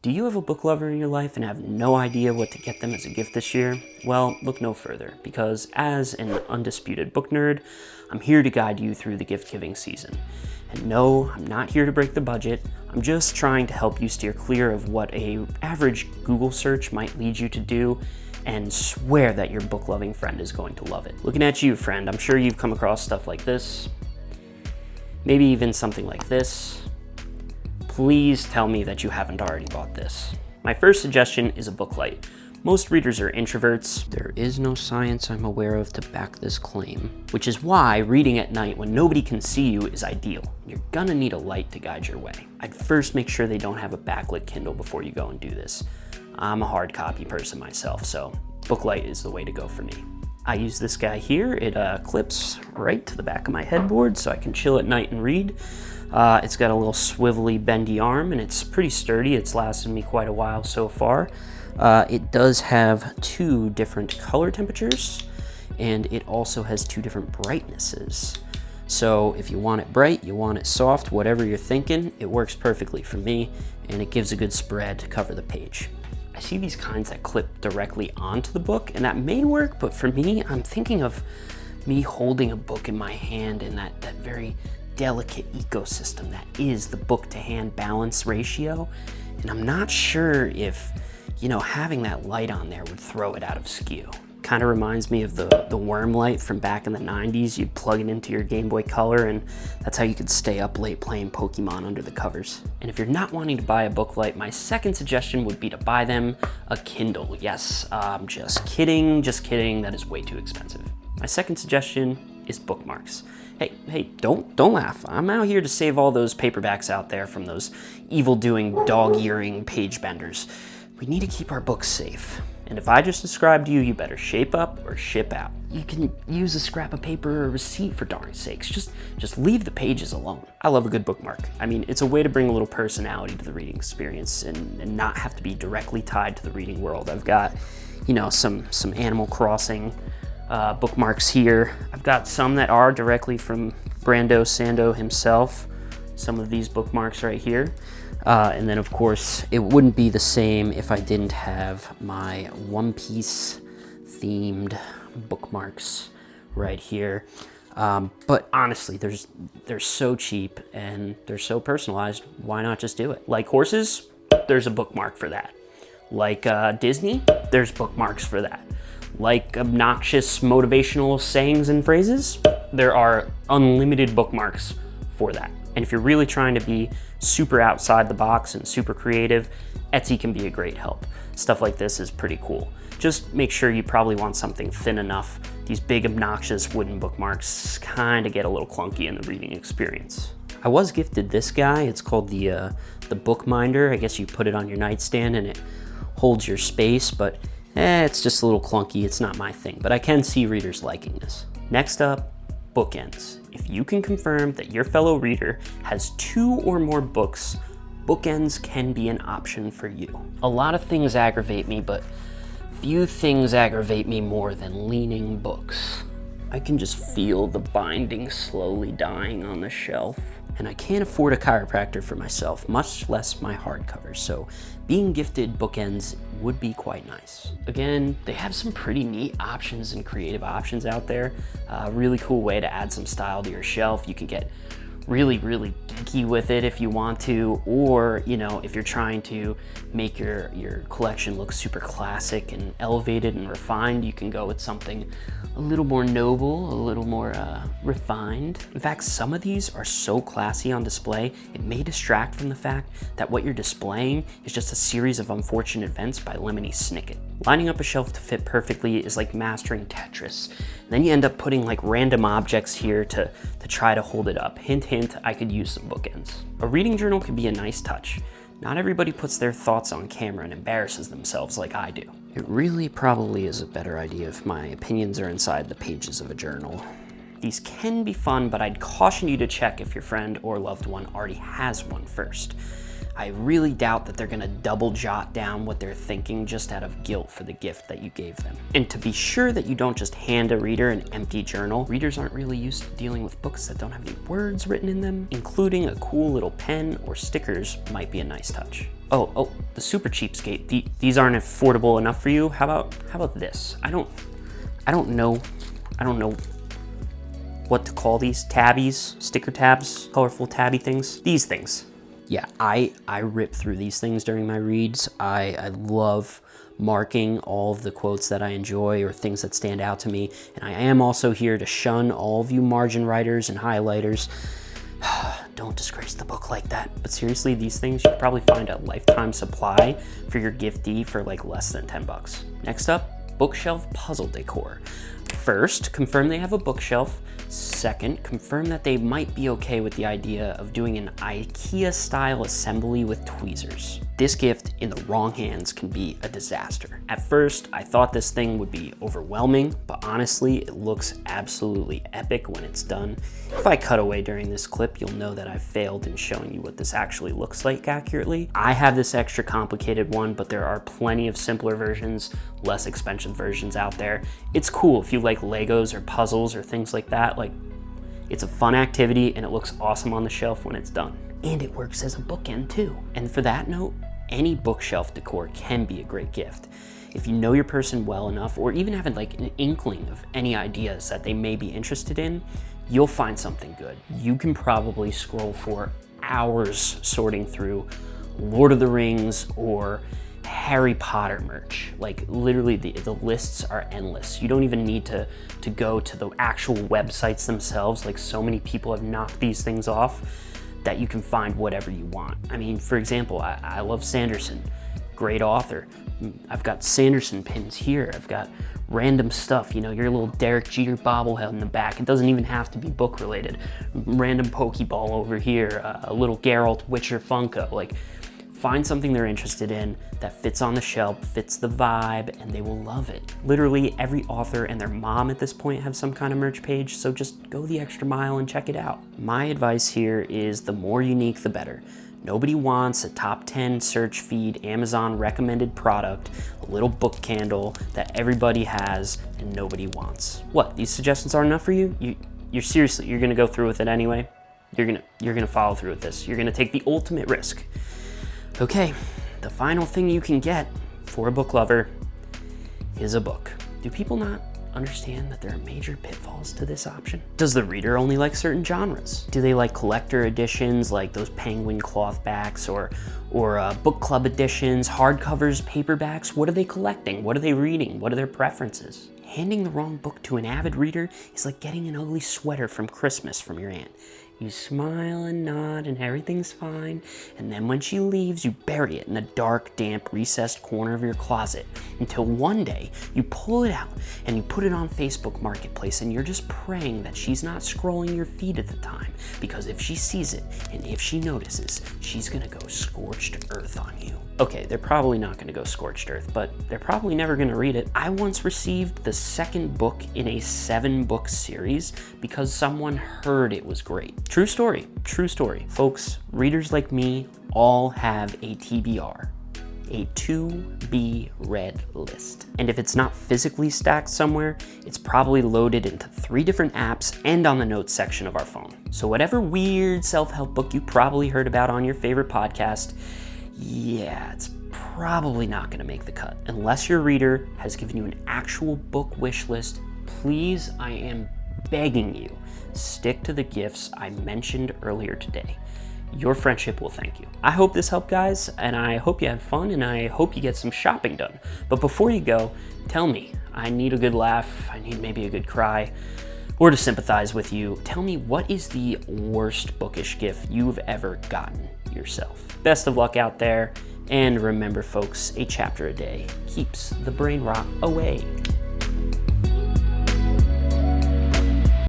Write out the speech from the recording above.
Do you have a book lover in your life and have no idea what to get them as a gift this year? Well, look no further, because as an undisputed book nerd, I'm here to guide you through the gift-giving season. And no, I'm not here to break the budget. I'm just trying to help you steer clear of what an average Google search might lead you to do, and swear that your book-loving friend is going to love it. Looking at you, friend, I'm sure you've come across stuff like this, maybe even something like this. Please tell me that you haven't already bought this. My first suggestion is a book light. Most readers are introverts. There is no science I'm aware of to back this claim, which is why reading at night when nobody can see you is ideal. You're gonna need a light to guide your way. I'd first make sure they don't have a backlit Kindle before you go and do this. I'm a hard copy person myself, so book light is the way to go for me. I use this guy here. It clips right to the back of my headboard so I can chill at night and read. It's got a little swivelly, bendy arm, and it's pretty sturdy. It's lasted me quite a while so far. It does have two different color temperatures, and it also has two different brightnesses. So if you want it bright, you want it soft, whatever you're thinking, it works perfectly for me, and it gives a good spread to cover the page. I see these kinds that clip directly onto the book, and that may work, but for me, I'm thinking of me holding a book in my hand in that very delicate ecosystem that is the book-to-hand balance ratio, and I'm not sure if, having that light on there would throw it out of skew. Kind of reminds me of the worm light from back in the 90s. You'd plug it into your Game Boy Color, and that's how you could stay up late playing Pokemon under the covers. And if you're not wanting to buy a book light, my second suggestion would be to buy them a Kindle. Yes, just kidding, that is way too expensive. My second suggestion is Bookmarks. Hey, don't laugh. I'm out here to save all those paperbacks out there from those evil-doing, dog-earing page benders. We need to keep our books safe. And if I just described you, you better shape up or ship out. You can use a scrap of paper or a receipt for darn sakes. Just leave the pages alone. I love a good bookmark. I mean, it's a way to bring a little personality to the reading experience and not have to be directly tied to the reading world. I've got, some Animal Crossing bookmarks here. I've got some that are directly from Brando Sando himself. Some of these bookmarks right here. And then of course, it wouldn't be the same if I didn't have my One Piece themed bookmarks right here. But honestly, they're so cheap and they're so personalized. Why not just do it? Like horses, there's a bookmark for that. Like Disney, there's bookmarks for that. Like obnoxious motivational sayings and phrases, there are unlimited bookmarks for that. And if you're really trying to be super outside the box and super creative, Etsy can be a great help. Stuff like this is pretty cool. Just make sure you probably want something thin enough. These big obnoxious wooden bookmarks kind of get a little clunky in the reading experience. I was gifted this guy. It's called the Bookminder. I guess you put it on your nightstand and it holds your space, but it's just a little clunky. It's not my thing, but I can see readers liking this. Next up, Bookends. If you can confirm that your fellow reader has 2 or more books, Bookends can be an option for you. A lot of things aggravate me, but few things aggravate me more than leaning books. I can just feel the binding slowly dying on the shelf. And I can't afford a chiropractor for myself, much less my hardcovers, so being gifted Bookends would be quite nice. Again, they have some pretty neat options and creative options out there. A really cool way to add some style to your shelf. You can get really geeky with it if you want to, or if you're trying to make your collection look super classic and elevated and refined, you can go with something a little more noble, a little more refined. In fact, some of these are so classy on display, it may distract from the fact that what you're displaying is just a series of unfortunate events by Lemony Snicket. Lining up a shelf to fit perfectly is like mastering Tetris. Then you end up putting like random objects here to try to hold it up. Hint, hint, I could use some Bookends. A reading journal can be a nice touch. Not everybody puts their thoughts on camera and embarrasses themselves like I do. It really probably is a better idea if my opinions are inside the pages of a journal. These can be fun, but I'd caution you to check if your friend or loved one already has one first. I really doubt that they're gonna double jot down what they're thinking just out of guilt for the gift that you gave them. And to be sure that you don't just hand a reader an empty journal, readers aren't really used to dealing with books that don't have any words written in them. Including a cool little pen or stickers might be a nice touch. Oh, the super cheapskate. These aren't affordable enough for you. How about this? I don't know what to call these. Tabbies, sticker tabs, colorful tabby things. These things. Yeah, I rip through these things during my reads. I love marking all of the quotes that I enjoy or things that stand out to me. And I am also here to shun all of you margin writers and highlighters. Don't disgrace the book like that. But seriously, these things you could probably find a lifetime supply for your giftee for like less than 10 bucks. Next up, bookshelf puzzle decor. First, confirm they have a bookshelf. Second, confirm that they might be okay with the idea of doing an IKEA-style assembly with tweezers. This gift in the wrong hands can be a disaster. At first, I thought this thing would be overwhelming, but honestly, it looks absolutely epic when it's done. If I cut away during this clip, you'll know that I've failed in showing you what this actually looks like accurately. I have this extra complicated one, but there are plenty of simpler versions, less expensive versions out there. It's cool if you like Legos or puzzles or things like that. Like, it's a fun activity and it looks awesome on the shelf when it's done. And it works as a bookend too. And for that note, any bookshelf decor can be a great gift. If you know your person well enough, or even have like an inkling of any ideas that they may be interested in, you'll find something good. You can probably scroll for hours sorting through Lord of the Rings or Harry Potter merch. Like literally the lists are endless. You don't even need to go to the actual websites themselves. Like so many people have knocked these things off that you can find whatever you want. I mean, for example, I love Sanderson, great author. I've got Sanderson pins here. I've got random stuff, you know, your little Derek Jeter bobblehead in the back. It doesn't even have to be book related. Random Pokeball over here, a little Geralt Witcher Funko. Like, find something they're interested in that fits on the shelf, fits the vibe, and they will love it. Literally every author and their mom at this point have some kind of merch page, so just go the extra mile and check it out. My advice here is the more unique, the better. Nobody wants a top 10 search feed, Amazon recommended product, a little book candle that everybody has and nobody wants. What, these suggestions aren't enough for you? You're gonna go through with it anyway? You're gonna follow through with this. You're gonna take the ultimate risk. Okay, the final thing you can get for a book lover is a book. Do people not understand that there are major pitfalls to this option? Does the reader only like certain genres? Do they like collector editions like those penguin cloth backs or book club editions, hardcovers, paperbacks? What are they collecting? What are they reading? What are their preferences? Handing the wrong book to an avid reader is like getting an ugly sweater from Christmas from your aunt. You smile and nod and everything's fine, and then when she leaves, you bury it in a dark, damp, recessed corner of your closet until one day you pull it out and you put it on Facebook Marketplace, and you're just praying that she's not scrolling your feed at the time, because if she sees it and if she notices, she's gonna go scorched earth on you. Okay, they're probably not gonna go scorched earth, but they're probably never gonna read it. I once received the second book in a 7-book series because someone heard it was great. True story, true story. Folks, readers like me all have a TBR, a to-be read list. And if it's not physically stacked somewhere, it's probably loaded into 3 different apps and on the notes section of our phone. So whatever weird self-help book you probably heard about on your favorite podcast, yeah, it's probably not gonna make the cut. Unless your reader has given you an actual book wish list, please, I am begging you, stick to the gifts I mentioned earlier today. Your friendship will thank you. I hope this helped, guys, and I hope you had fun, and I hope you get some shopping done. But before you go, tell me, I need a good laugh, I need maybe a good cry, or to sympathize with you. Tell me, what is the worst bookish gift you've ever gotten yourself? Best of luck out there, and remember folks, a chapter a day keeps the brain rot away.